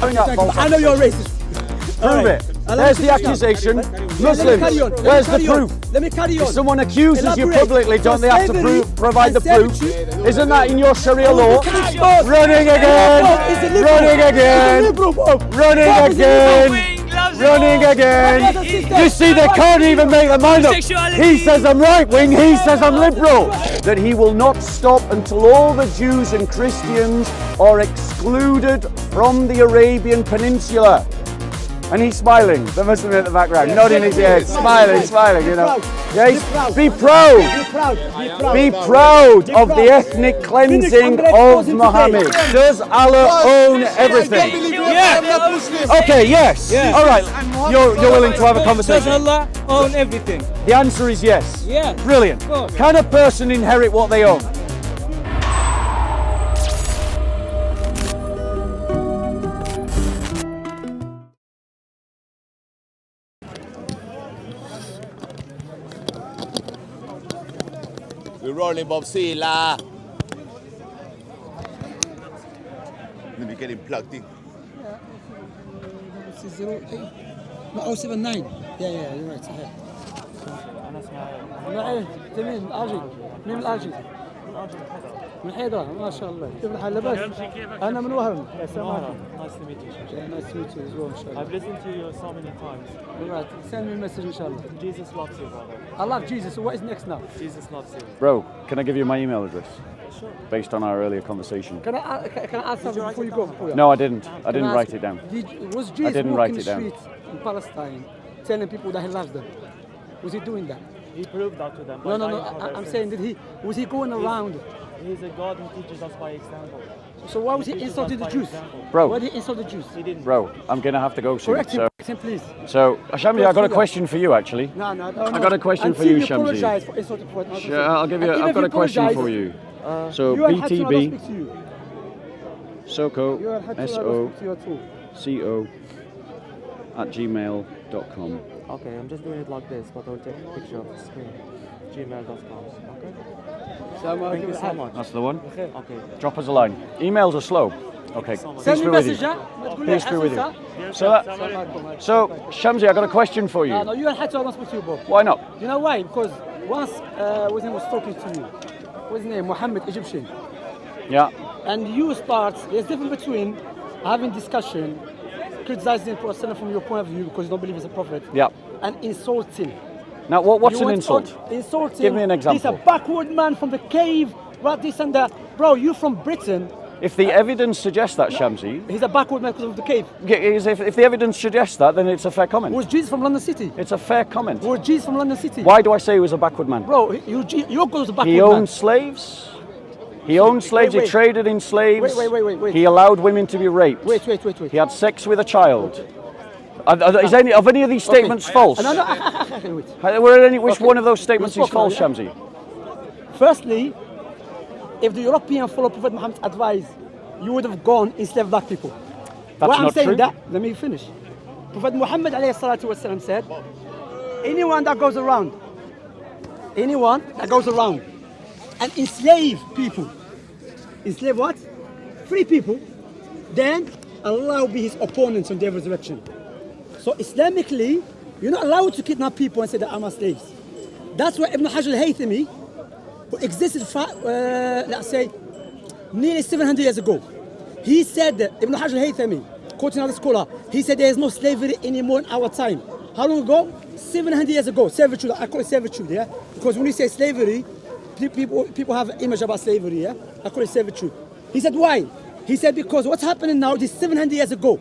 I know you're racist. Prove it. There's the accusation. Muslims, where's the proof? Let me carry on. If someone accuses you publicly, don't they have to provide the proof? Isn't that in your Sharia law? Running again! Running again! Running again! Running again! You see, they can't even make their mind up. He says I'm right wing, he says I'm liberal. That he will not stop until all the Jews and Christians are excluded from the Arabian Peninsula. And he's smiling, the Muslim in the background, nodding his head, smiling, you know. Yes, be proud of the ethnic cleansing of Muhammad. Does Allah own everything? Yeah. Okay, yes. All right, you're willing to have a conversation. Does Allah own everything? The answer is yes. Yeah. Brilliant. Can a person inherit what they own? We're rolling Bob Sealer. Let me get him plugged in. This is 08. No, 079. Yeah, you're right. تمام الأجل من الأجل من حيدر ما شاء الله كيف الحال لاباس؟ أنا من وهران. Nice to meet you. Nice to meet you as well, inshallah. I've listened to you so many times. Alright, send me a message, inshallah. Jesus loves you, brother. I love Jesus, so what is next now? Jesus loves you. Bro, can I give you my email address? Sure. Based on our earlier conversation. Can I ask something before you go? No, I didn't. I didn't write it down. Was Jesus didn't walking write the it down. streets in Palestine telling people that he loves them? Was he doing that? He proved that to them. No. I'm saying, was he going around? He's a God who teaches us by example. So why was he insulting the Jews? Bro. Why did he insult the Jews? He didn't. Bro, I'm going to have to go soon. Correct him, please. So, Shamsi, I got a question for you, actually. No. I got a question for you, Shamsi. Apologize for insulting for it. Sure, I've got a question for you. So, BTB, Soko, SOCO, @gmail.com. Okay, I'm just doing it like this, but I'll take a picture of the screen. gmail.com. Okay? Thank you so much. That's the one. Okay. Drop us a line. Emails are slow. Okay. Send me a message, Peace be with you. So, Shamsi, I got a question for you. No, you don't have to speak to you, Bob. Why not? You know why? Because once his name was talking to you, what's his name? Muhammad, Egyptian. Yeah. And you start, there's difference between having discussion, criticizing the Prophet from your point of view because you don't believe he's a prophet, Yeah. and insulting. Now, what's an insult? Insulting. Give me an example. He's a backward man from the cave, right, this and that. Bro, you from Britain. If the evidence suggests that, Shamsi, He's a backward man because of the cave. if the evidence suggests that, then it's a fair comment. Was Jesus from London City? It's a fair comment. Was Jesus from London City? Why do I say he was a backward man? Bro, your goes a backward He man. owned slaves. He owned slaves. Wait. He traded in slaves. Wait. He allowed women to be raped. Wait. He had sex with a child. Is any of these statements false? No. Wait. Which one of those statements is false, Shamsi? Firstly, if the European followed Prophet Muhammad's advice, you would have gone enslaved black people. That's Why I'm not saying true. that, let me finish. Prophet Muhammad ﷺ said, anyone that goes around and enslave people, enslave what? Free people, then Allah will be his opponents on the day of resurrection. So Islamically, you're not allowed to kidnap people and say that I'm slaves. That's why Ibn Hajar al-Haythami, who existed, let's say, nearly 700 years ago, he said that Ibn Hajar al-Haythami, quoting another scholar, he said there is no slavery anymore in our time. How long ago? 700 years ago. Servitude, I call it servitude, yeah? Because when you say slavery, people have an image about slavery, yeah? I call it servitude. He said, why? He said, because what's happening now is 700 years ago.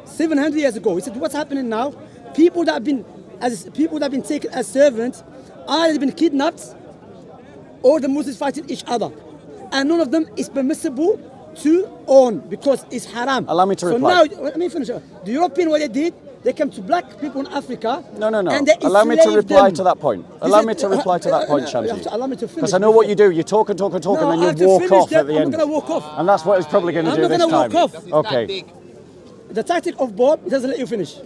700 years ago. He said, what's happening now? People that have been taken as servants either been kidnapped or the Muslims fighting each other. And none of them is permissible to own because it's haram. Allow me to reply. So now, let me finish. The European, what they did, they came to black people in Africa. No. And they Allow me to reply them. to that point. Allow me to reply to that point, Shamsi. Allow me to finish. Because I know what you do. You talk and then you walk off at the end. I'm not going to walk off. And that's what he's probably going to do this time. I'm not going to walk off. Okay. The tactic of Bob, it doesn't let you finish.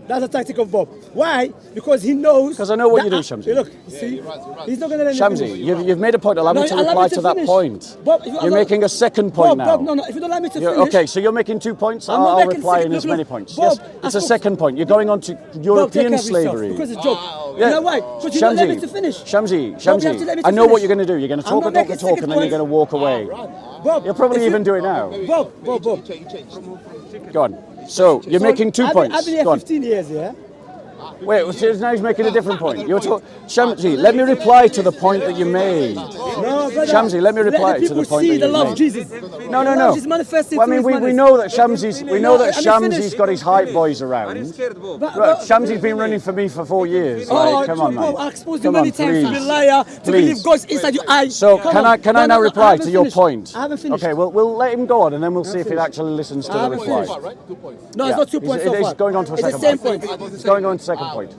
That's a tactic of Bob. Why? Because he knows. Because I know what that you do, Shamsi. Look, see, he's not going to let me Shamsi, finish. you've made a point. Allow me to reply to that finish. point. Bob, if you You're allow- making a second point Bob, now. Bob, no, if you don't allow me to finish. Okay, so you're making 2 points. I'm not I'll making reply second- in as look, many look, points. Bob, Yes, it's a I spoke- second point. You're going on to Bob, take European care of yourself, slavery. because it's a joke. Yeah. You know why? Because you don't let me to finish. Shamsi, Bob, you have to let me Shamsi, to I know what finish. you're going to do. You're going to I'm talk not and talk making and talk, and then you're second going to walk away. Bob, You'll probably if even you- do it now. Bob. Go on. So you're making 2 points. I've been here Go on. 15 years, yeah? Wait, so now he's making a different point. Shamsi, let me reply to the point that you made. No, brother. Shamsi, let me reply the to the people point see that the you love made. of Jesus. No. Love is manifested Well, I mean, through his we manners. know that Shamsi's got his hype boys around. But- Look, Shamsi's been running for me for 4 years. Oh, Like, come on, Bob, mate. I exposed you Come many on, times to be a please. liar, to Please. believe God's inside your eyes. So Come can on. I now I reply haven't to your finished. point? I haven't finished. Okay, we'll let him go on, and then we'll see if he finished. actually listens to I the haven't reply. finished. No, it's not 2 points so It's far. going on to a It's second the same point. point. It's going on to second point.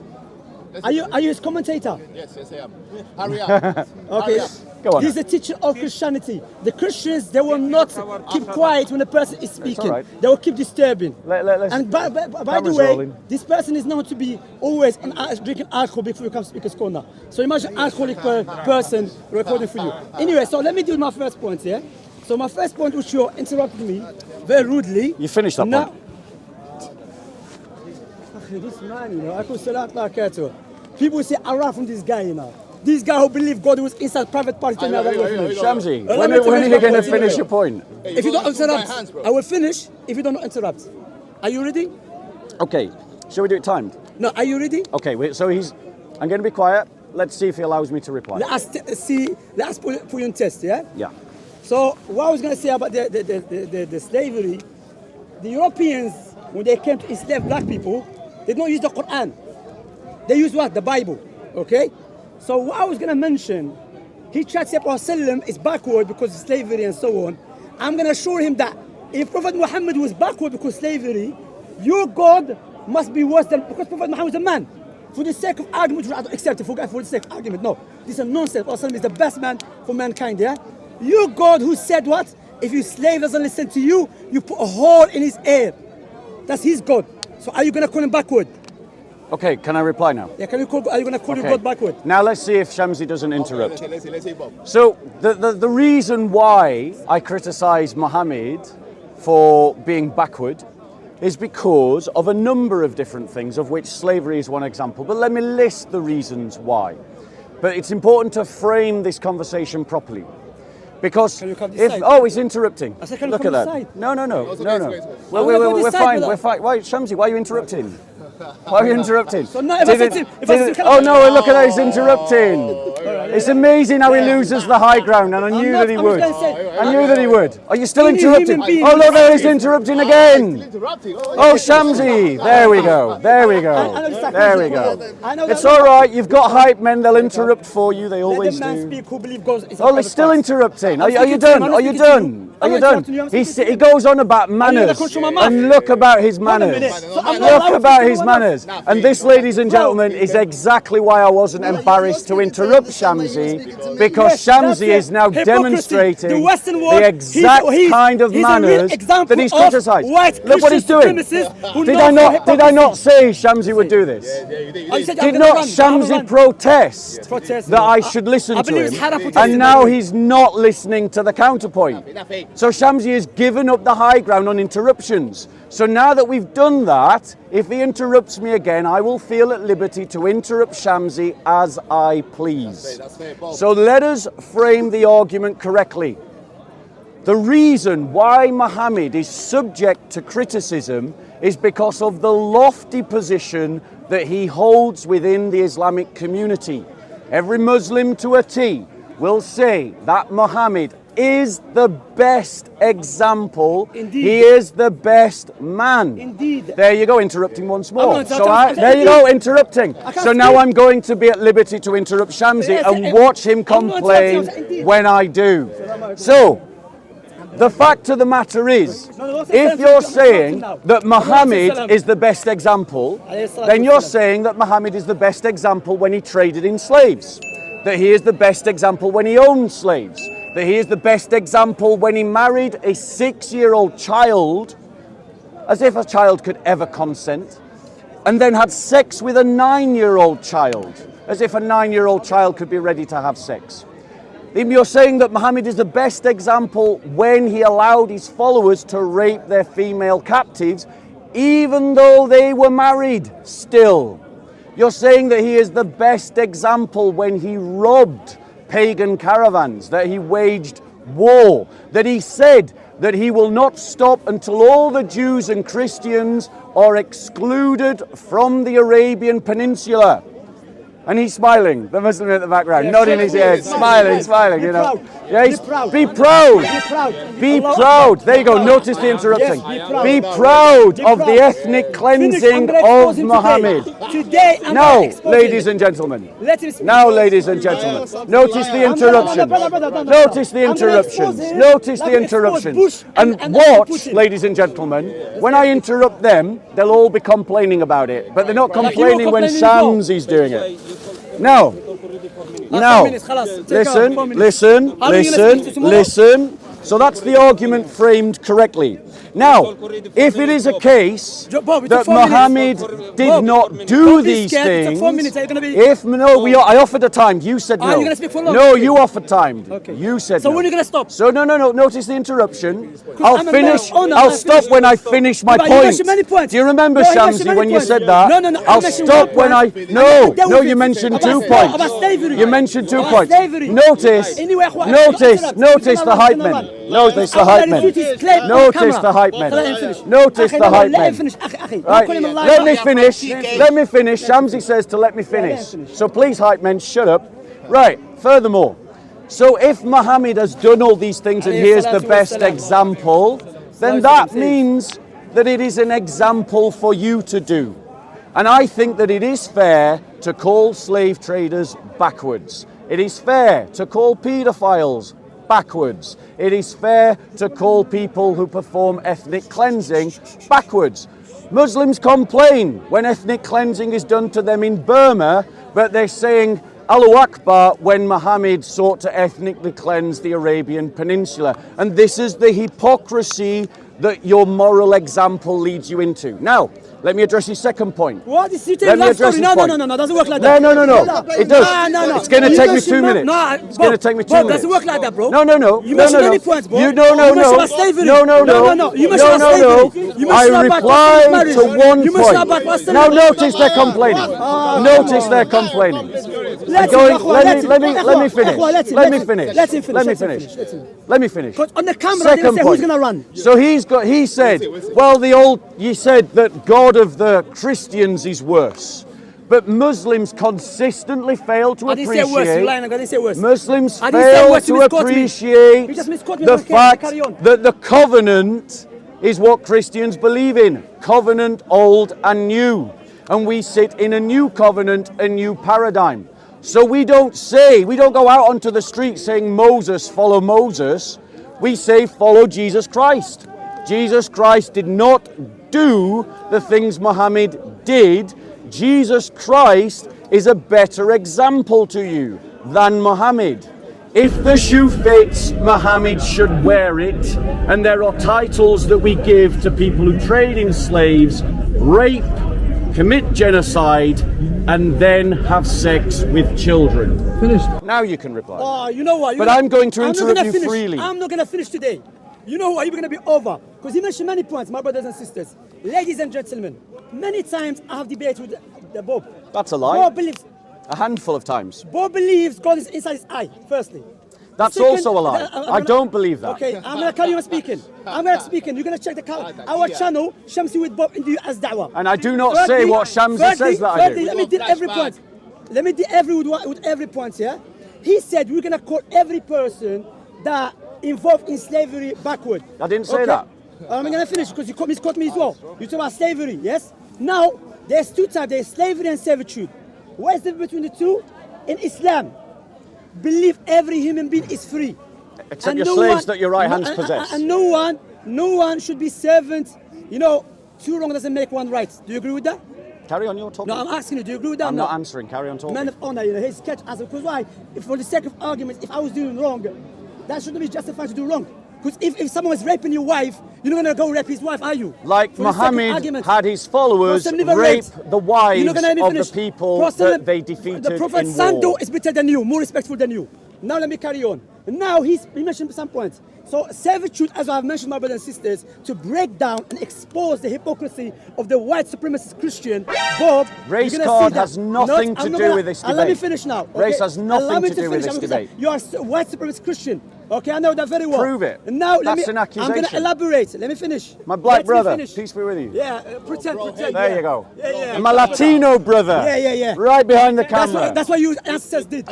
Are you his commentator? Yes, I am. Hurry up. Okay. Go on. He's a teacher of Christianity. The Christians, they will not keep quiet when a person is speaking. all right. They will keep disturbing. Let's- And by the cameras way, rolling. this person is known to be always drinking alcohol before you come to Speaker's Corner. So imagine an alcoholic person recording for you. Anyway, so let me do my first point here. So my first point, which you interrupted me very rudely. You finished that Now- point. This man, you know, I could say that. People say Araf from this guy, you know. This guy who believed God was inside private party. Tell me how that was. Shamsi, Let when me are finish you my going to point. finish your point? If you don't Those are my hands, interrupt, bro. I will finish. If you don't interrupt, are you ready? Okay, shall we do it timed? No, are you ready? Okay, so I'm going to be quiet. Let's see if he allows me to reply. Let us put you on test, yeah? Yeah. So what I was going to say about the slavery, the Europeans, when they came to enslave black people, they don't use the Quran. They use what? The Bible, okay? So what I was going to mention, he tried to say Prophet ﷺ is backward because of slavery and so on. I'm going to assure him that if Prophet Muhammad was backward because of slavery, your God must be worse than, because Prophet Muhammad is a man. For the sake of argument, I don't accept it for the sake of argument. No, this is nonsense. Prophet ﷺ is the best man for mankind, yeah? Your God who said what? If your slave doesn't listen to you, you put a hole in his ear. That's his God. So are you going to call him backward? Okay, can I reply now? Yeah, are you going to call your Okay. God backward? Now let's see if Shamsi doesn't interrupt. Let's see, Bob. So the reason why I criticise Muhammad for being backward is because of a number of different things, of which slavery is one example. But let me list the reasons why. But it's important to frame this conversation properly. Because Can you come this if side? oh, it's interrupting. I said, can you Look come at this that. side? No. okay, We're it's okay. we're side, fine. brother. We're fine. Why, Shamsi? Why are you interrupting? Why are you interrupting? So now if I said to him- if I said to him, oh no! Look at that! He's interrupting. It's amazing how he loses the high ground, and I knew that he I'm just would. gonna say- I knew that he would. Are you still Any interrupting? human being Oh look, there is- he's interrupting again. Interrupting. Oh Shamsi, there we go. There we go. I know exactly There what we you're go. talking about. I know It's that- all right. You've got hype men. They'll interrupt for you. They Let always the man do. speak who believe God is Oh, he's still interrupting. Are you speaking to done? him, I'm Are you speaking to you. done? Are I'm you not done? interrupting you, I'm speaking to He you. goes on about gonna manners. control my mouth? And look about his Hold a manners. minute. So I'm not allowed Look to about say his one manners. else. And this, ladies and gentlemen, is exactly why I wasn't embarrassed to interrupt Shamsi, because Yes, that's Shamsi it. is now Hypocrisy. demonstrating The Western world, the exact he's kind of a real manners example that he's of criticised. white Look what he's doing. Christian supremacists who Did know I for not hypocrisy. say Shamsi would do this? Oh, you said Did I'm not gonna run, I'm gonna Shamsi run. protest Protest. that I should listen I to believe it's him? haram protesting, And now by the way. he's not listening to the counterpoint. So Shamsi has given up the high ground on interruptions. So now that we've done that, if he interrupts me again, I will feel at liberty to interrupt Shamsi as I please. That's fair, Bob. So let us frame the argument correctly. The reason why Muhammad is subject to criticism is because of the lofty position that he holds within the Islamic community. Every Muslim to a T will say that Muhammad is the best example. Indeed. He is the best man. Indeed. There you go, interrupting once more. not So interrupting. there you go, interrupting. can't So now speak. I'm going to be at liberty to interrupt Shamsi Yes, and watch him I'm not complain interrupting, indeed. when I do. So, the fact of the matter is, No, if you're saying that Muhammad is the best example, then you're saying that Muhammad is the best example when he traded in slaves, that he is the best example when he owned slaves, that he is the best example when he married a 6-year-old child, as if a child could ever consent, and then had sex with a 9-year-old child, as if a 9-year-old child could be ready to have sex. You're saying that Muhammad is the best example when he allowed his followers to rape their female captives, even though they were married still. You're saying that he is the best example when he robbed pagan caravans, that he waged war, that he said that he will not stop until all the Jews and Christians are excluded from the Arabian Peninsula. And he's smiling, the Muslim in the background, nodding his head, smiling, you know. Yeah, be proud. Be proud. There you go, notice the interrupting. Be proud of the ethnic cleansing of Muhammad. Now, ladies and gentlemen. Now, ladies and gentlemen. Notice the interruptions. Notice the interruptions. Notice the interruptions. And watch, ladies and gentlemen, when I interrupt them, they'll all be complaining about it. But they're not complaining when Shamsi's doing it. No. Listen. So that's the argument framed correctly. Now, if it is a case that Muhammad did not do these things, I offered a time. You said no. No, you offered time. You said no. So when are you going to stop? So no. Notice the interruption. I'll stop when I finish my point. Do you remember, Shamsi, when you said that? No. I'll stop when I. No. You mentioned 2 points. You mentioned 2 points. Notice the hype men. Notice the hype men. Notice the hype men. Notice the hype men. Right. Let me finish. Shamsi says to let me finish. So please, hype men, shut up. Right. Furthermore, so if Muhammad has done all these things and here's the best example, then that means that it is an example for you to do. And I think that it is fair to call slave traders backwards. It is fair to call paedophiles backwards. It is fair to call people who perform ethnic cleansing backwards. Muslims complain when ethnic cleansing is done to them in Burma, but they're saying Allahu Akbar when Muhammad sought to ethnically cleanse the Arabian Peninsula. And this is the hypocrisy that your moral example leads you into. Now, let me address your second point. What is it? No, doesn't work like that. No. It does. No. It's going to take me 2 minutes. It's going to take me 2 minutes. Doesn't work like that, bro. No. You mentioned many points, bro. No. You mentioned slavery. No. You mentioned slavery. I replied to 1 point. Now notice they're complaining. Notice they're complaining. Let me finish. Because on the camera, they say who's going to run. So he said, well, you said that God of the Christians is worse. But Muslims consistently fail to appreciate. Muslims fail to appreciate the fact that the covenant is what Christians believe in. Covenant old and new. And we sit in a new covenant, a new paradigm. So we don't go out onto the street saying Moses, follow Moses. We say follow Jesus Christ. Jesus Christ did not do the things Muhammad did. Jesus Christ is a better example to you than Muhammad. If the shoe fits, Muhammad should wear it. And there are titles that we give to people who trade in slaves, rape, commit genocide, and then have sex with children. Finished. Now you can reply. Oh, you know what? But I'm going to interrupt you freely. I'm not going to finish today. You know what? You're going to be over. Because you mentioned many points, my brothers and sisters. Ladies and gentlemen, many times I have debated with the Bob. That's a lie. Bob believes. A handful of times. Bob believes God is inside his eye, firstly. That's also a lie. I don't believe that. Okay, I'm going to carry on speaking. You're going to check our channel, Shamsi with Bob, and do as da'wah. And I do not say what Shamsi says that I do. Let me deal every point. Let me deal with every point here. He said we're going to call every person that involved in slavery backward. I didn't say that. I'm going to finish because you misquote me as well. You talk about slavery, yes? Now, there's two types. There's slavery and servitude. What is the difference between the two? In Islam, believe every human being is free. Except your slaves that your right hands possess. And no one should be servant. You know, two wrong doesn't make one right. Do you agree with that? Carry on, you're talking. No, I'm asking you, do you agree with that? I'm not answering, carry on talking. Man of honor, his sketch as because why? If for the sake of argument, if I was doing wrong, that shouldn't be justified to do wrong. Because if someone is raping your wife, you're not going to go rape his wife, are you? Like For the sake of Muhammad argument. had his followers Prophet never rape raped. the wives You're not gonna let me of the finish. people Prophet- that they defeated The Prophet in Sando war. is better than you, more respectful than you. Now let me carry on. Now he mentioned some points. So servitude, as I've mentioned, my brothers and sisters, to break down and expose the hypocrisy of the white supremacist Christian, Bob. Race you're gonna card see that. has nothing to I'm not do gonna- with this Let me debate. finish now. Race okay? has nothing Allow me to do with finish. this I'm gonna say, debate. You are a white supremacist Christian. Okay, I know that very well. Prove it. And now That's an I'm going to accusation. elaborate. Let me finish. My black Let me brother, finish. peace be with you. Yeah, pretend. There yeah. you go. Yeah. And my Latino brother. Yeah. Right behind the camera. That's what your ancestors did.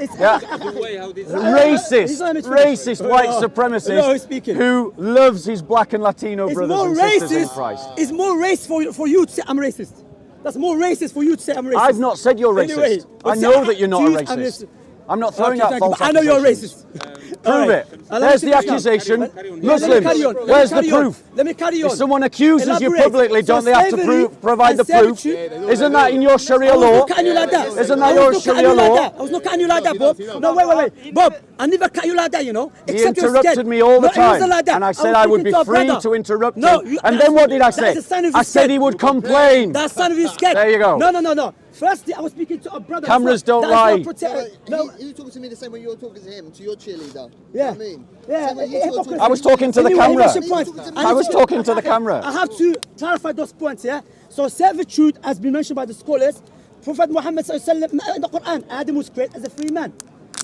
It's Yeah. He's Racist, not finished. racist white No, supremacist he's speaking. who loves his black and Latino It's brothers more and sisters in racist. Christ. It's more racist for you to say I'm racist. That's more racist for you to say I'm racist. I've not said you're racist. Anyway, I say, know that you're not a I'm racist. I'm not throwing Okay, out thank you, false but I know you're accusations. racist. Prove it. There's the accusation. Muslims, where's the proof? Let me carry on. If someone accuses you Elaborate. publicly, don't they have to slavery provide the and proof? servitude- Isn't that in your Sharia I was law? not cutting you like that. Isn't I that was your not cutting Sharia you like law? that. I was not cutting you like that, Bob. No, wait. Bob, I never cut you like that, you know. He Except you're interrupted scared. me all the No, it wasn't time, like that. and I was said I would speaking be to a free brother. to interrupt No, him. And then what did I say? That's a sign of I you said scared. he would complain. That's a sign of you scared. There you go. No. Firstly, I was speaking to a brother. Cameras don't That's not lie. No. He was talking to me the same way you're talking to him, to your cheerleader. Yeah. You know what I mean? Yeah, Same way you two are hypocrisy. I was talking to the Anyway, camera. what's your point? I was talking to the camera. I have to clarify those points, yeah? So servitude has been mentioned by the scholars. Prophet Muhammad sallallahu alaihi wasallam in the Quran, Adam was created as a free man.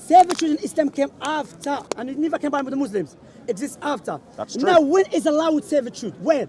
Servitude in Islam came after, and it never came by with the Muslims. It exists after. That's true. Now, when is allowed servitude? When?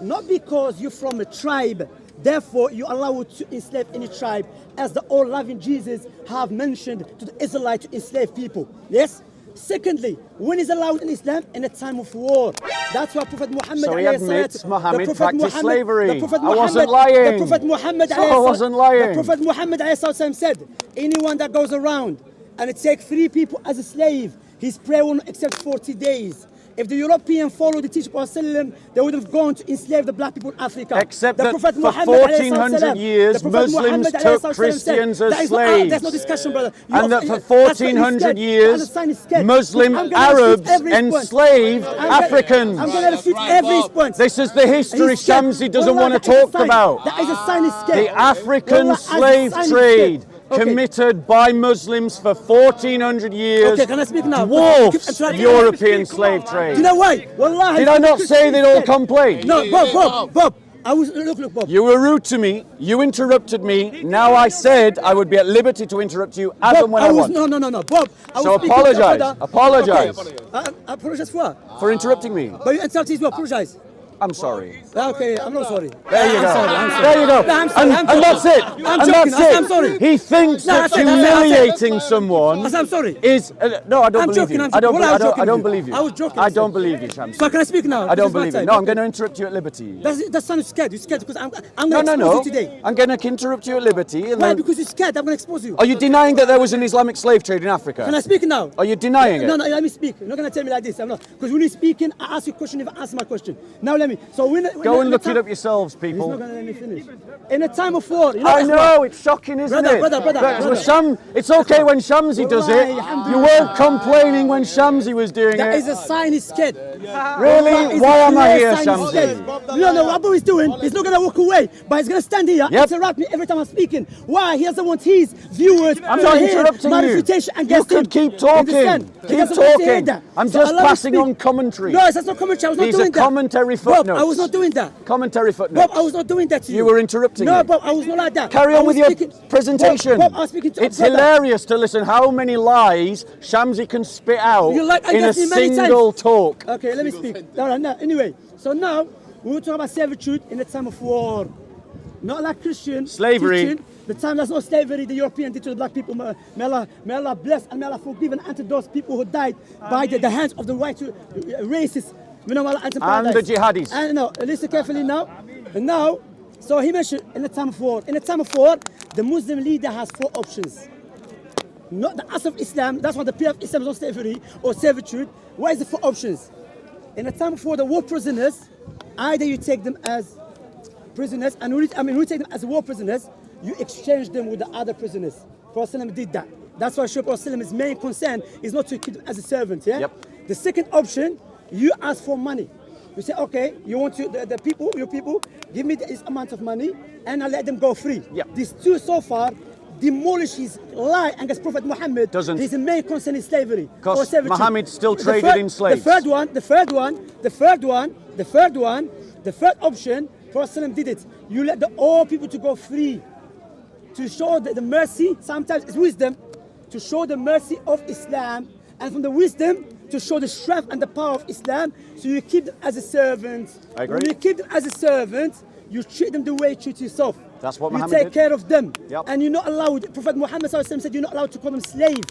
Not because you're from a tribe, therefore you allow it to enslave any tribe, as the all-loving Jesus have mentioned to the Israelites to enslave people. Yes? Secondly, when is allowed in Islam? In a time of war. That's why Prophet Muhammad So he alayhi admits salatu- Muhammad the Prophet practiced Muhammad- slavery. the Prophet I wasn't Muhammad- lying. The Prophet Muhammad So I alayhi salatu- wasn't lying. The Prophet Muhammad alayhi salatu said, anyone that goes around and takes 3 people as a slave, his prayer will not accept 40 days. If the European followed the teaching of Prophet, they would have gone to enslave the black people in Africa. Except the that Prophet for Muhammad alayhi 1400 salam, years, the Prophet Muslims Muhammad took alayhi salam Christians said, as there's slaves. no discussion, brother. And that for That's why he's 1400 scared. years, That's why he's scared. Muslim I'm gonna Arabs refute every point. enslaved Africans. I'm going to refute every point. This is the history He's scared. Shamsi doesn't Wallah, want to that is a talk sign. about. That is a sign he's scared. The African Wallah, slave as a sign he's trade scared. Okay. committed by Muslims for 1400 years Okay, can I speak now? dwarfs Can I- European slave trade. Do you know why? Wallahi, Did I not say they'd all complain? No, Bob. I was look, Bob. You were rude to me, you interrupted me, now I said I would be at liberty to interrupt you as Bob, and when I want. No, Bob. I So was speaking to apologise, brother. apologise. Okay. I apologize for what? For interrupting me. But you interrupted me. Apologize. I'm sorry. Okay, I'm not sorry. There you I'm go. sorry, I'm sorry. There you go. No, I'm sorry, I'm And that's joking. it. I'm And joking. that's it. I'm sorry. He thinks No, that that's it, that's it. humiliating someone I'm sorry. is. No, I don't I'm believe joking, you. I'm I don't. joking. Well, I was I joking don't with you. believe you. I was joking, I sir. don't believe you, Shamsi. So can I speak now? I don't This is my believe you. time. No, I'm Okay. going to interrupt you at liberty. That sounds scared. You're scared because I'm No, going to no, expose no. you today. I'm going to interrupt you at liberty. And Why? then, Because you're scared. I'm going to expose you. are you denying that there was an Islamic slave trade in Africa? Can I speak now? Are you denying it? No, let me speak. You're not going to tell me like this. I'm not. Because when you're speaking, I ask you a question, you answer my question. Now let me. So Go and look it up yourselves, He's people. not going to let me finish. In a time of war, you know, I know, it's shocking, isn't Brother, it? brother. But it's okay when Shamsi does it. You weren't complaining when Shamsi was doing that it. is a sign he's scared. Really? Why am I here, Shamsi? No, what he's doing, he's not going to walk away, but he's going to stand here and Yep. interrupt me every time I'm speaking. Why? He doesn't want his viewers I'm to not hear interrupting my you. refutation You against him. could keep You talking. understand? He Keep doesn't want to hear talking. that. I'm So just allow me passing speak. on commentary. No, that's not commentary. I was not These are doing that. commentary Bob, footnotes. I was not doing that. Commentary footnotes. Bob, I was not doing that to you. You were interrupting No, me. Bob, I was not like that. Carry I on was with your speaking- presentation. Bob, I was speaking to a It's brother. hilarious to listen how many lies Shamsi can spit out You like in a against me many single times. talk. Okay, let me speak. No. Anyway, so now we will talk about servitude in the time of war. Not like Christian Slavery. teaching. The time there's no slavery, the European did to the black people. May Allah bless and may Allah forgive and unto those people who died by the hands of the white racists. And the jihadis. And no, listen carefully now. And now, so he mentioned in the time of war. In the time of war, the Muslim leader has 4 options. Not the Asr of Islam, that's why the period of Islam is not slavery or servitude. What is the 4 options? In the time of war, the war prisoners, either you take them as prisoners, and we take them as war prisoners, you exchange them with the other prisoners. Prophet did that. That's why Prophet's main concern is not to keep them as a servant. Yeah. Yep. The second option, You ask for money. You say, okay, you want to, the people, your people, give me this amount of money and I let them go free. Yeah. These two so far demolish his lie against Prophet Muhammad. Doesn't. His main concern is slavery. Because or servitude. Muhammad still The traded in slaves. The third option, Prophet did it. You let all people to go free. To show the mercy, sometimes it's wisdom, to show the mercy of Islam, and from the wisdom to show the strength and the power of Islam. So you keep them as a servant. I agree. When you keep them as a servant, you treat them the way you treat yourself. That's what you Muhammad take did. care of them. Yep. And you're not allowed, Prophet Muhammad said you're not allowed to call them slave.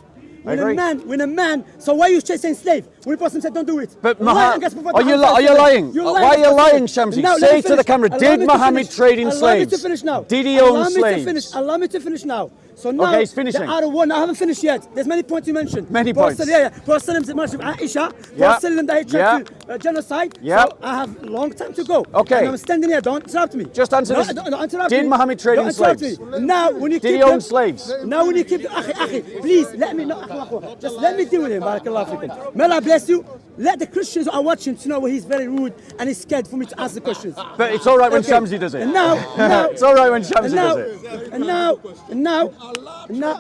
I agree. When a man, so why are you saying slave? When a person said don't do it. But Lying against Prophet are you Muhammad. lying? You're Why are you against lying, Prophet. Shamsi? Now, let Say me to the finish. camera, Allow did me to Muhammad finish. trade in Allow me to slaves? finish now. Did he own Allow me slaves? to finish. Allow me to finish now. So now, Okay, he's finishing. Out of one, I haven't finished yet. There's many points you mentioned. Many points. Prophet mentioned Aisha. Yeah. Prophet that he tried to genocide. Yeah. So I have a long time to go. Okay. And I'm standing here. Don't interrupt me. Just answer this. Don't interrupt Did me. Muhammad trade Don't in interrupt slaves? me. Now, when you Did keep he own them- slaves? Now, when you keep please let me just let me deal with him. Barakallahu fikum. May Allah bless you. Let the Christians who are watching to know where he's very rude and he's scared for me to ask the questions. But it's all right when Okay. Shamsi does it. And now, It's all right when Shamsi and now, does it. and now,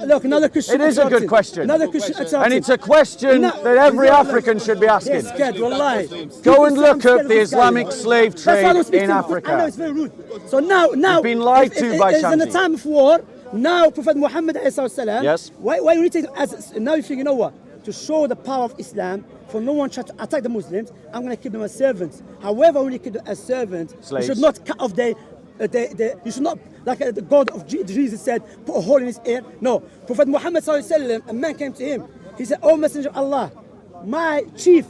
look, another Christian. It is a good interrupted. question. Another Christian. And interrupted. it's a question Now- that every African should be They're asking. scared, wallahi. Go and People look say I'm up the scared of this guy. Islamic slave That's why I trade don't speak in to him, because I know Africa. it's very rude. So now, been lied to by in the Shamsi. time of war, now Prophet Muhammad salam. Yes. Why you need to as now you think you know what? To show the power of Islam, for no one try to attack the Muslims, I'm going to keep them as servants. However, when you keep them as servants, Slaves. you should not cut off you should not, like the God of Jesus said, put a hole in his ear. No. Prophet Muhammad sallallahu a man came to him. He said, "Oh Messenger of Allah, my chief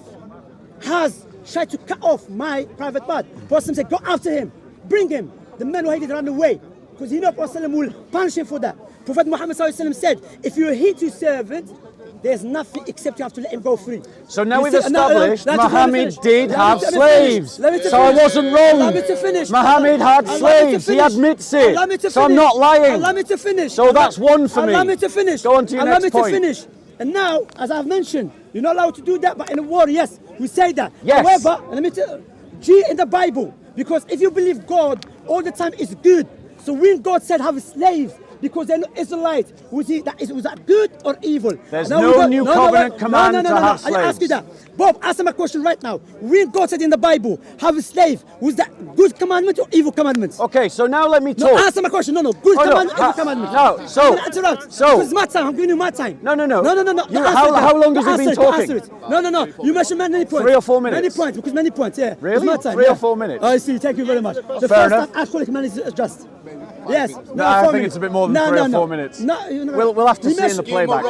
has tried to cut off my private part." Prophet said, "Go after him, bring him." The man who hated ran away because he know Prophet will punish him for that. Prophet Muhammad said, "If you hate your servant, there's nothing except you have to let him go free." So now You we've see- no, established let me Muhammad finish. did Let me have finish. slaves. Let me to So I finish. wasn't wrong. Allow me to finish. Muhammad had Allow me to slaves. He finish. admits it. Allow me to So I'm finish. not lying. Allow me to finish. So that's one for me. Allow me to finish. Go on to your Allow next me point. to finish. And now, as I've mentioned, you're not allowed to do that, but in a war, yes, we say that. Yes. However, and let me tell you, G in the Bible, because if you believe God all the time is good, so when God said have slaves, because they're not Israelites, was that good or evil? There's Now no we got- new covenant command to have I ask you slaves. that. Bob, answer my question right now. When God said in the Bible, have a slave, was that good commandment or evil commandment? Okay, so now let me No, talk. answer my question. No, good Oh, no, commandment, evil commandment. no, so- I'm gonna interrupt. so- Because it's my time. I'm giving you my time. No. No. You- Don't answer how it. long has Don't he been answer it. Don't talking? answer it. No. You mentioned many points. 3 or 4 minutes. Many points, because many points, yeah. Really? It's my time. 3 or yeah. 4 minutes? Oh, I see. Thank you very much. The Fair first enough. time alcoholic man is just. Yes. No, I 4 think it's a bit more than 3 or 4 minutes. No, We'll have to You see in the playback.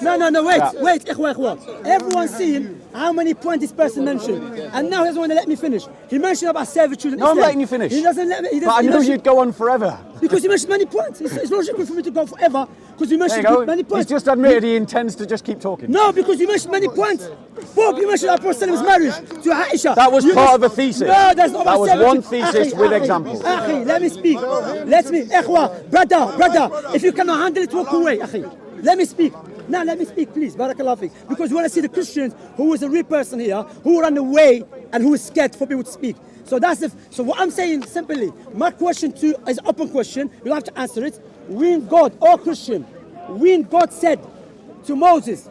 No, wait, Yeah. wait, ikhwa. Everyone's seen how many points this person mentioned. And now he doesn't want to let me finish. He mentioned about servitude and No, I'm Islam. letting you finish. He doesn't let me. But I knew you'd go on forever. Because you mentioned many points. It's logical for me to go forever because you There mentioned you go. many He's points. just admitted he intends to just keep talking. No, because you mentioned many points. Bob, you mentioned our Prophet was marriage to Aisha. That was You part mentioned- of a thesis. No, that's not That about was servitude. one thesis with examples. Akhi, let me speak. Let me, brother, if you cannot handle it, walk away, akhi. Let me speak. Now let me speak, please. Barakallahu fik. Because we want to see the Christians who is a real person here, who ran away and who is scared for people to speak. So that's so what I'm saying simply, my question to is an open question, you'll have to answer it. When God, or Christian, when God said to Moses,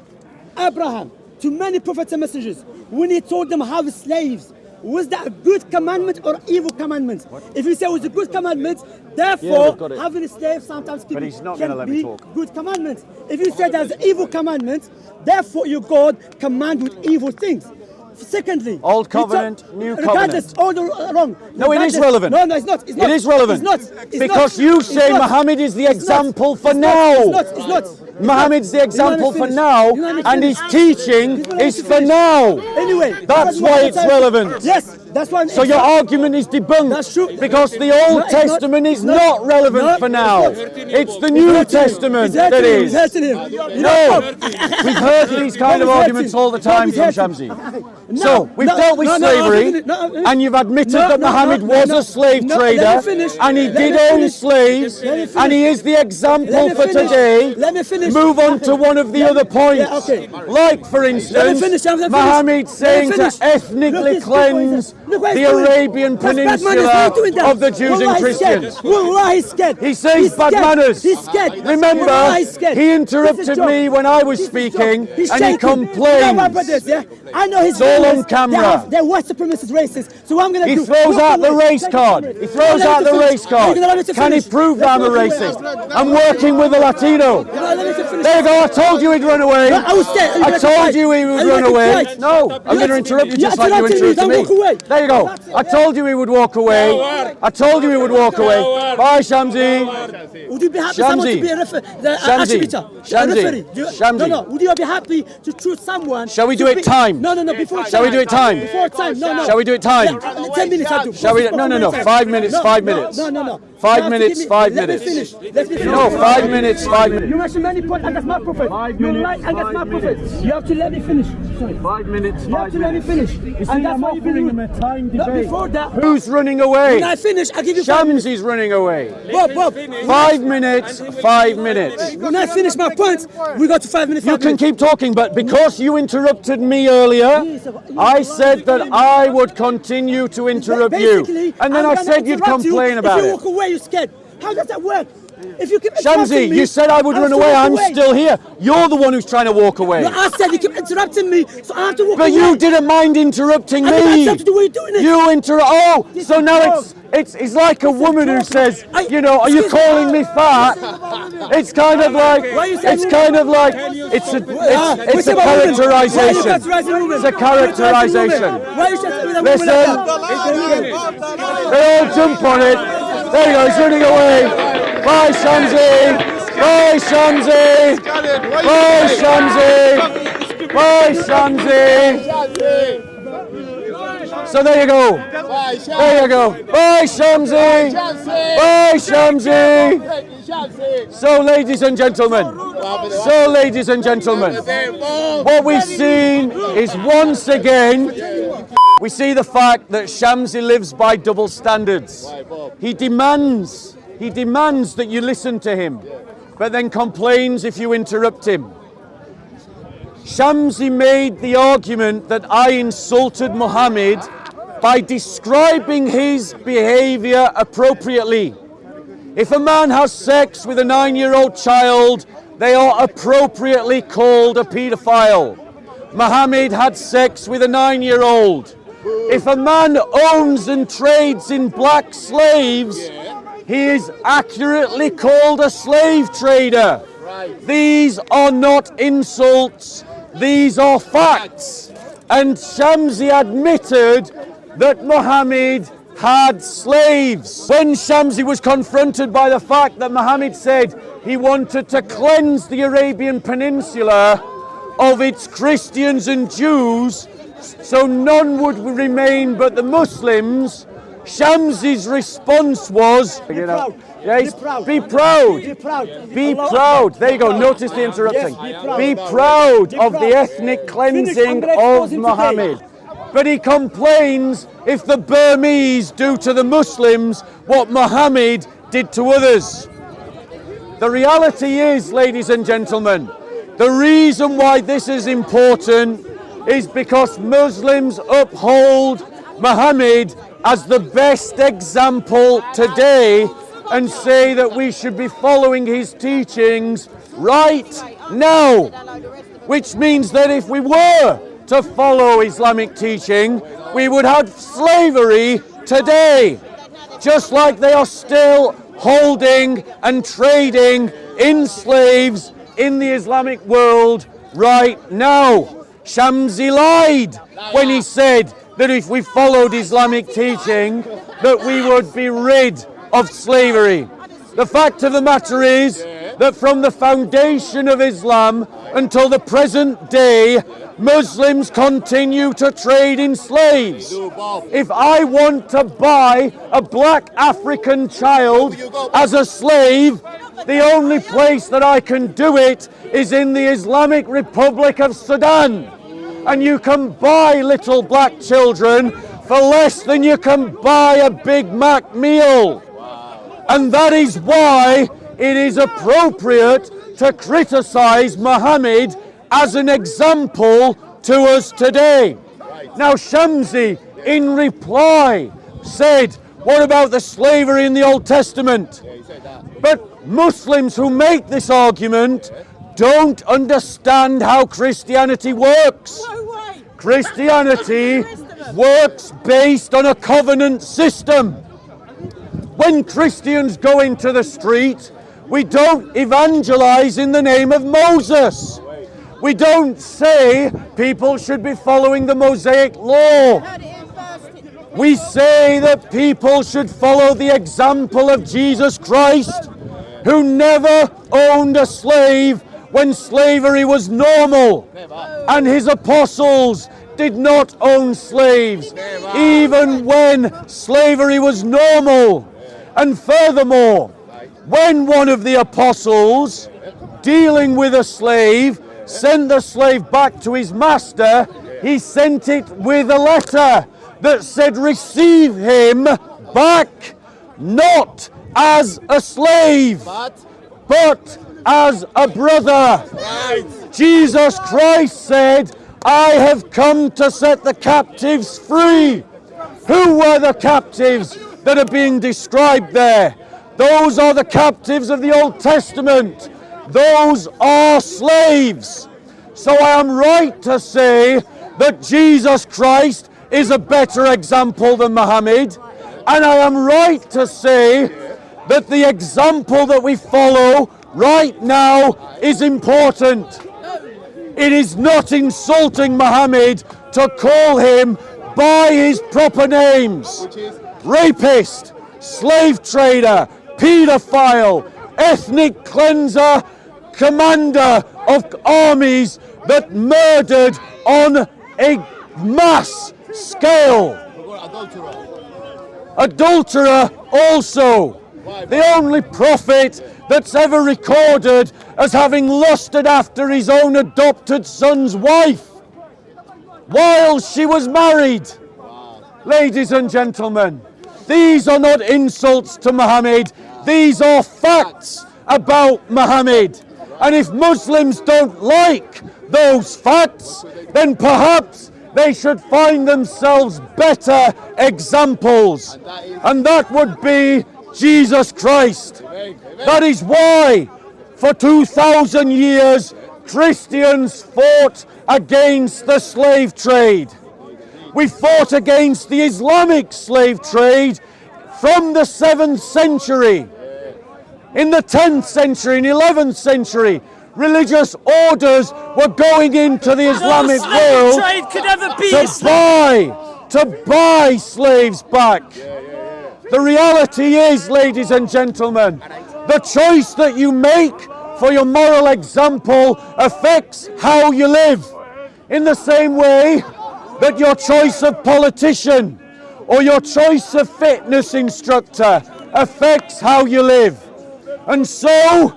Abraham, to many prophets and messengers, when he told them have slaves, was that a good commandment or evil commandment? If you say it was a good commandment, therefore we've got it. having a slave sometimes can, he's not can gonna let me be talk. good commandment. If you say that's an evil commandment, therefore your God command with evil things. Secondly, Old he told- covenant, new regardless, covenant. all the wrong. No, it is Regardless- relevant. No, it's not. It's not. It is relevant. It's not. It's Because not. you It's say not. Muhammad is the It's not. example for It's now. not. It's not. Muhammad's the example for now, and his teaching is for now. Anyway, That's why it's relevant. Yes, that's why. So your argument is debunked. That's true. Because the No, Old it's not. Testament is No, not relevant no, for now. it's not. It's the New Testament that He's is. hurting him. You No, know, we've heard these kind of Bob is arguments hurting. all the time Bob is from hurting. Shamsi. No, So we've no, dealt with no, slavery, no, and you've admitted no, that no, Muhammad no, was no, a slave no, trader, let me finish. and he Let did me own finish. slaves, Let me finish. and he is the example Let me for finish. today. Let me finish. move on to one of the other points. Yeah, okay. Like, for instance, finish. Muhammad saying to ethnically cleanse the Arabian Peninsula of the Jews and Christians. Wallah, he's scared. He says bad manners. He's scared. Remember, Wallah, he's scared. he interrupted me when I was speaking, and he complains. I know he's all on camera. They're white supremacist racists. So what I'm going to do? He throws out the race card. He throws out the race card. Can he prove that I'm a racist? I'm working with a Latino. There you go. I told you he'd run away. I told you he would run away. No, I'm going to interrupt you just like you interrupted me. There you go. I told you he would walk away. I told you he would walk away. Bye, Shamsi. Would you be happy someone to be a referee? No. Would you be happy to choose someone? Shall we do it time? No. Before time. Shall we do it time? Before time. No. Shall we do it time? Yeah, 10 minutes. I'll do. Shall we? No. 5 minutes. 5 minutes. No. 5 minutes. 5 minutes. Let me finish. No, 5 minutes. 5 minutes. You mentioned many points against my prophet. 5 You minutes. lie against my prophet. You have to let me finish. Sorry. 5 minutes. You have to let me finish. And that's why you're a time Not before that. Who's running away? When I finish, I'll give you 5 minutes. Shamsi's running away. Bob. 5 minutes. 5 minutes. When I finish my points, we go to 5 minutes. You can keep talking, but because you interrupted me earlier, I said that I would continue to interrupt you. And then I said you'd complain about it. If you it. walk away, you're scared. How does that work? If you keep Shamsi, you said I would run away. I'm still here. You're the one who's trying to walk away. No, I said you keep interrupting me, so I have to walk But away. you didn't mind interrupting me. I accept to do what you're doing. You so now it's like a woman who says, you know, are you calling me fat? It's kind of like it's a characterization. It's a characterization. Listen, they all jump on it. There you go, he's running away. Bye, Shamsi. Bye, Shamsi. Bye, Shamsi. Bye, Shamsi. So there you go. There you go. Bye, Shamsi. Bye, Shamsi. So, ladies and gentlemen, what we've seen is once again, we see the fact that Shamsi lives by double standards. He demands that you listen to him, but then complains if you interrupt him. Shamsi made the argument that I insulted Muhammad by describing his behavior appropriately. If a man has sex with a 9-year-old child, they are appropriately called a paedophile. Muhammad had sex with a 9-year-old. If a man owns and trades in black slaves, he is accurately called a slave trader. These are not insults, these are facts. And Shamsi admitted that Muhammad had slaves. When Shamsi was confronted by the fact that Muhammad said he wanted to cleanse the Arabian Peninsula of its Christians and Jews, so none would remain but the Muslims, Shamsi's response was, Be proud. Be proud. Be proud. Be proud. There you go. Notice the interrupting. Yes, be proud of the ethnic cleansing of Muhammad. But he complains if the Burmese do to the Muslims what Muhammad did to others. The reality is, ladies and gentlemen, the reason why this is important is because Muslims uphold Muhammad as the best example today and say that we should be following his teachings right now. Which means that if we were to follow Islamic teaching, we would have slavery today. Just like they are still holding and trading in slaves in the Islamic world right now. Shamsi lied when he said that if we followed Islamic teaching, that we would be rid of slavery. The fact of the matter is that from the foundation of Islam until the present day, Muslims continue to trade in slaves. If I want to buy a black African child as a slave, the only place that I can do it is in the Islamic Republic of Sudan. And you can buy little black children for less than you can buy a Big Mac meal. And that is why it is appropriate to criticize Muhammad as an example to us today. Now Shamsi, in reply, said, what about the slavery in the Old Testament? But Muslims who make this argument don't understand how Christianity works. Christianity works based on a covenant system. When Christians go into the street, we don't evangelize in the name of Moses. We don't say people should be following the Mosaic law. We say that people should follow the example of Jesus Christ, who never owned a slave when slavery was normal, and his apostles did not own slaves, even when slavery was normal. And furthermore, when one of the apostles, dealing with a slave, sent the slave back to his master, he sent it with a letter that said, receive him back, not as a slave, but as a brother. Jesus Christ said, I have come to set the captives free. Who were the captives that are being described there? Those are the captives of the Old Testament. Those are slaves. So I am right to say that Jesus Christ is a better example than Muhammad, and I am right to say that the example that we follow right now is important. It is not insulting Muhammad to call him by his proper names: rapist, slave trader, pedophile, ethnic cleanser, commander of armies that murdered on a mass scale. Adulterer also. The only prophet that's ever recorded as having lusted after his own adopted son's wife while she was married. Ladies and gentlemen, these are not insults to Muhammad. These are facts about Muhammad. And if Muslims don't like those facts, then perhaps they should find themselves better examples. And that would be Jesus Christ. That is why for 2,000 years Christians fought against the slave trade. We fought against the Islamic slave trade from the 7th century. In the 10th century and 11th century, religious orders were going into the Islamic world to buy slaves back. The reality is, ladies and gentlemen, the choice that you make for your moral example affects how you live. In the same way that your choice of politician or your choice of fitness instructor affects how you live. And so,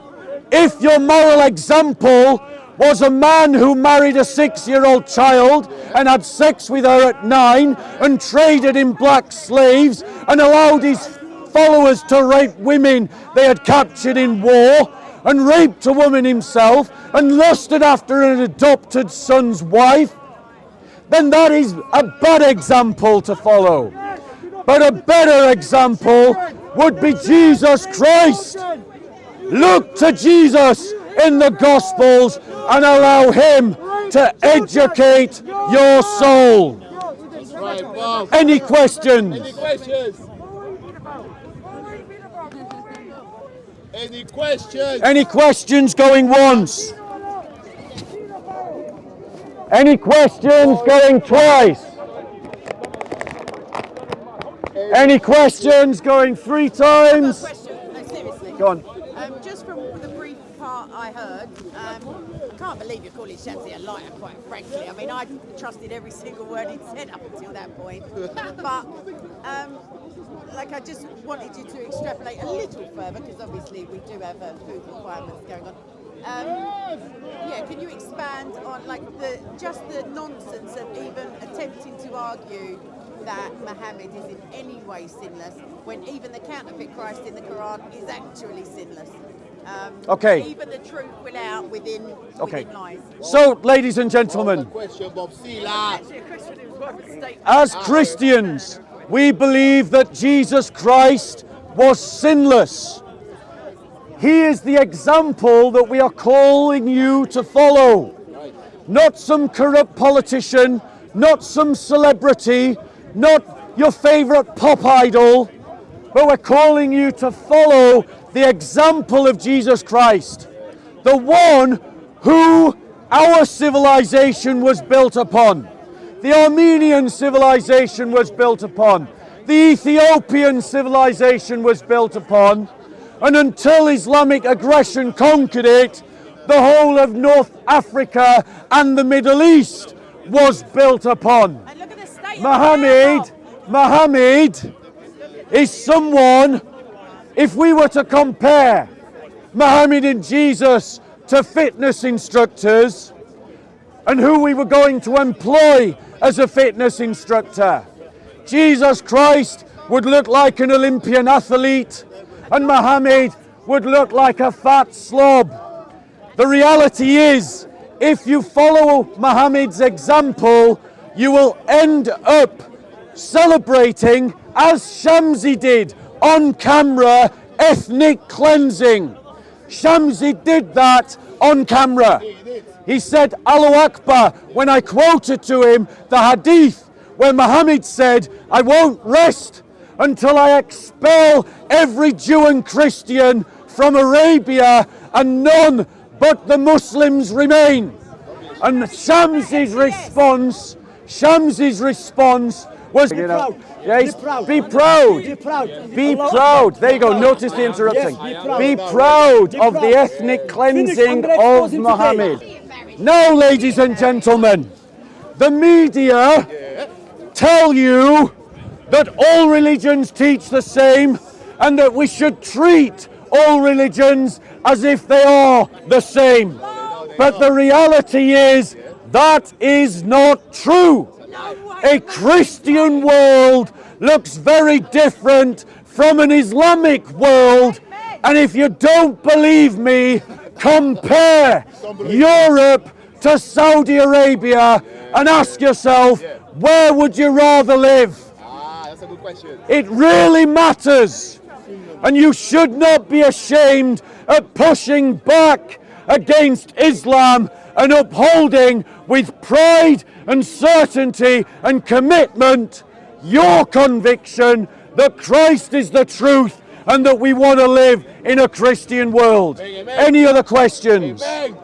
if your moral example was a man who married a 6-year-old child and had sex with her at 9 and traded in black slaves and allowed his followers to rape women they had captured in war and raped a woman himself and lusted after an adopted son's wife, then that is a bad example to follow. But a better example would be Jesus Christ. Look to Jesus in the Gospels and allow him to educate your soul. Any questions? Any questions? Any questions? Any questions going once? Any questions going twice? Any questions going 3 times? Question. No, seriously. Go on. Just from the brief part I heard, I can't believe you're calling Shamsi a liar, quite frankly. I mean, I trusted every single word he'd said up until that point. But, I just wanted you to extrapolate a little further, because obviously we do have food requirements going on. Can you expand on the nonsense of even attempting to argue that Muhammad is in any way sinless, when even the counterfeit Christ in the Quran is actually sinless? Okay. Even the truth will out within lies. So, ladies and gentlemen, Question, Bob Sealer. Actually, a Christian who's worth a statement. as Christians, we believe that Jesus Christ was sinless. He is the example that we are calling you to follow. Not some corrupt politician, not some celebrity, not your favorite pop idol, but we're calling you to follow the example of Jesus Christ, the one who our civilization was built upon, the Armenian civilization was built upon, the Ethiopian civilization was built upon, and until Islamic aggression conquered it, the whole of North Africa and the Middle East was built upon. And look at the state of Muhammad is someone, if we were to compare Muhammad and Jesus to fitness instructors, and who we were going to employ as a fitness instructor, Jesus Christ would look like an Olympian athlete, and Muhammad would look like a fat slob. The reality is, if you follow Muhammad's example, you will end up celebrating, as Shamsi did on camera, ethnic cleansing. Shamsi did that on camera. He said, Allahu Akbar, when I quoted to him the hadith where Muhammad said, I won't rest until I expel every Jew and Christian from Arabia and none but the Muslims remain. And Shamsi's response was, Be proud. Yes, Be proud. be proud. Be proud. Be Allah proud. Akbar. There you go. Notice the interrupting. Yes, be proud Be of proud. the ethnic cleansing I'm gonna expose of him Muhammad. today. Now, ladies and gentlemen, the media tell you that all religions teach the same and that we should treat all religions as if they are the same. But the reality is that is not true. A Christian world looks very different from an Islamic world, and if you don't believe me, compare Europe to Saudi Arabia and ask yourself, where would you rather live? That's a good question. It really matters, and you should not be ashamed of pushing back against Islam and upholding with pride and certainty and commitment your conviction that Christ is the truth and that we want to live in a Christian world. Amen. Any other questions? Amen.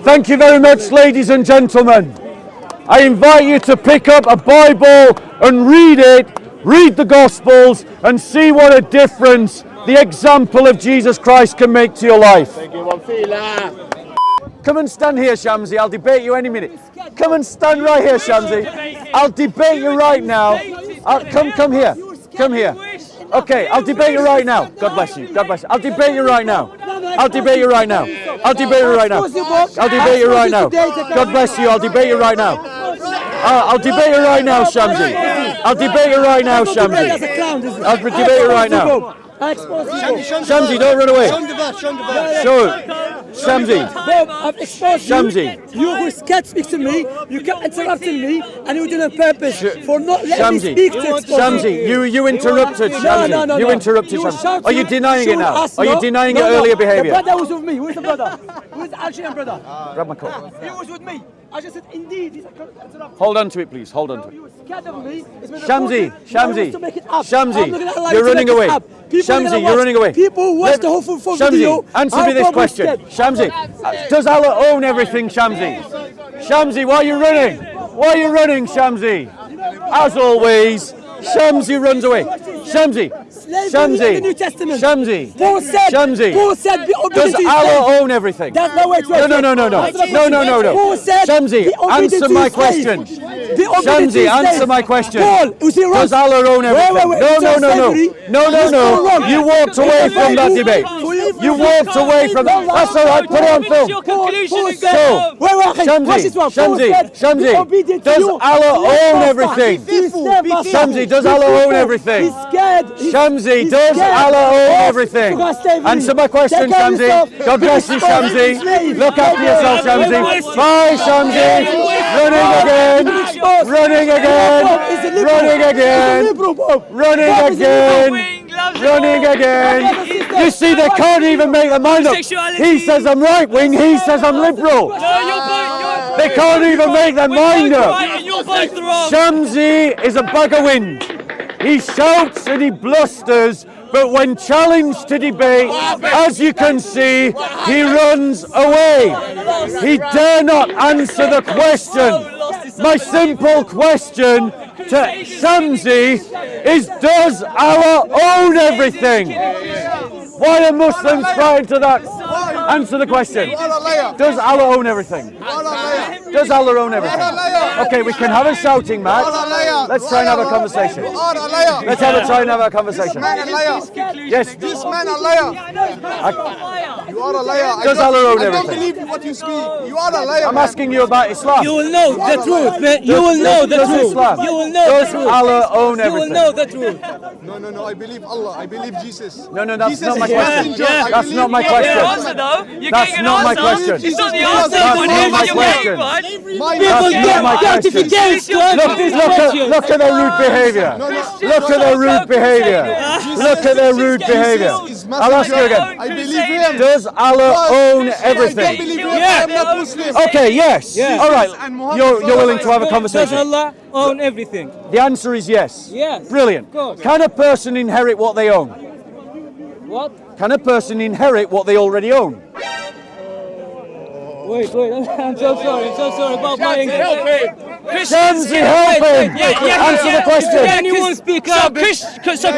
Thank you very much, ladies and gentlemen. I invite you to pick up a Bible and read it, read the Gospels, and see what a difference the example of Jesus Christ can make to your life. Thank you, Bob Sealer. Come and stand here, Shamsi. I'll debate you any minute. Come and stand right here, Shamsi. I'll debate you right now. Come here. Come here. Okay, I'll debate you right now. God bless you. God bless you. I'll debate you right now. I'll debate you right now. I'll debate you right now. I'll debate you right now. God bless you. I'll debate you right now. I'll debate you right now, Shamsi. I'll debate you right now, Shamsi. I'll debate you right now. Shamsi, don't run away. Sure. Shamsi. I've exposed Shamsi. you who scared speak to me, you kept interrupting me, and you did it on purpose for not letting me Shamsi, speak to expose you. Shamsi, you interrupted Shamsi. No. You interrupted You were Shamsi. shouting, Are you denying it now? us, Are you no? denying No, your no. earlier behaviour? The brother was with me. Who is the brother? Who is the Algerian brother? Grab my coat. He was with me. I just said, indeed, he's interrupted. Hold on to it, please. Hold on to it. You were scared of me. Shamsi, To make it up. Shamsi, I'm not gonna allow you you're to running make it away. up. People are Shamsi, gonna you're watch. running away. People watch the whole full Shamsi, video. answer me this question. Shamsi, does Allah own everything, Shamsi? Shamsi, why are you running? Why are you running, Shamsi? As always, Shamsi runs away. Shamsi, Slavery in the New Testament. Shamsi, Paul said, Shamsi, be obedient does to your Allah slave. own everything? That's not wait. No. Paul said, Shamsi, be obedient answer to my your slave. question. Be obedient to Shamsi, your answer slave. my question. Paul, was he wrong? Does Allah own everything? Wait. No. Slavery. No. He's still wrong. You walked away from that debate. For you You walked away from it. That's all right. Put it on film. Your conclusion and go So, home. Wait, watch this one. Shamsi, does Allah own everything? Shamsi, does Allah own everything? He's scared. Shamsi, does Allah own everything? Answer my question, Shamsi. God bless you, Shamsi. Look after yourself, Shamsi. Bye, Shamsi. Running again. Running again. Running again. Running again. Running again. You see, they can't even make their mind up. He says I'm right wing. He says I'm liberal. They can't even make their mind up. Shamsi is a bag of wind. He shouts and he blusters, but when challenged to debate, as you can see, he runs away. He dare not answer the question. My simple question to Shamsi is, does Allah own everything? Why are Muslims frightened to that? Answer the question. Does Allah own everything? Does Allah own everything? Okay, we can have a shouting match. Let's try and have a conversation. Let's try and have a conversation. Yes. This man a liar. You are a liar. Does Allah own I don't everything? believe what you speak. You are a liar. I'm asking you about Islam. You will know the truth, man. You will know the Does truth. Islam? You will know the Does truth. Allah own You will everything? know the truth. No. I believe Allah. I believe Jesus. No, that's Jesus not my is question. messenger. I That's believe not my Allah. question. Answer though. You're That's getting an not my answer. question. It's not the That's answer. not But my here's what you're question. getting, right? Look at their rude behavior. Look at their rude behavior. I'll ask you again. I believe him. Does Allah own I don't everything? believe him. I am not Muslim. Okay, yes. All right. You're willing to have a Does conversation. Allah own everything? The answer is yes. Yes. Brilliant. Of course. Can a person inherit what they own? What? Can a person inherit what they already own? Wait. I'm so sorry about my English. Shamsi, help him! Answer the question! Anyone speak up? So Answer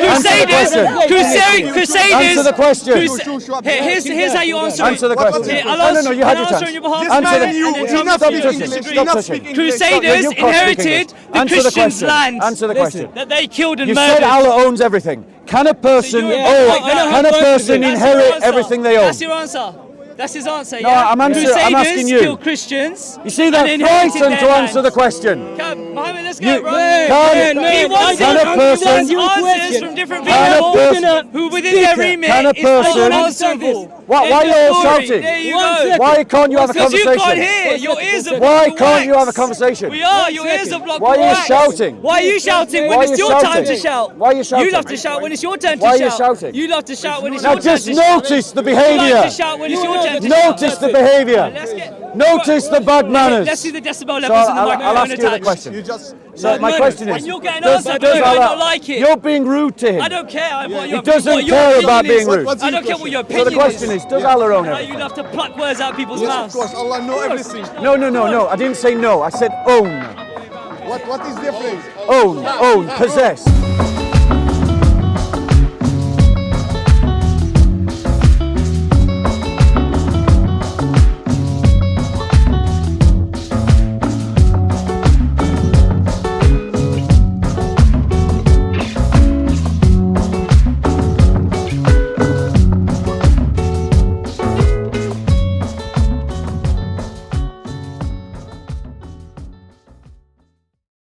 the question! Answer the question! Here's how you answer Answer the question! No, you had your chance. Answer the Stop touching. Crusaders inherited the Christians' land Answer the question. that they killed and You murdered. said Allah owns everything. Can a person inherit everything they own? That's your answer. That's his answer. No, yeah? I'm asking you. Killed Christians. You see, they're and inherited frightened to their answer the land. question. Come, Mohammed, let's You- go, bro. Can- He wants can a person- answers from different Can a people person- who within their remit Can a is person- unanswerable. Why are you all shouting? There you One go. second. Why can't you have a Because you conversation? can't hear. Your ears are Why blocked can't you have a wax. conversation? We are. Your ears are blocked Why are you wax. shouting? Why are you shouting Why when are it's you your time shouting? to shout? Why are you shouting? You love to shout when it's your turn to Why are shout. you shouting? You love to shout when it's Now your turn just to shout. notice the You like behaviour. to shout when it's your turn to shout. Notice the behaviour. Let's get. Notice the bad manners. Let's see the decibel levels So in the I'll microphone ask you the attached. question. You just. So my question is, And you'll get an does answer, but you might Allah- not like it. You're being rude to him. I don't care what your, doesn't what your care opinion about being is. rude. What's I your don't care what your So opinion the question is, does Allah own You everything? love to pluck words out of people's Yes, of mouths. course. Allah know everything. No. I didn't say no. I said own. What is different? Own. Possess.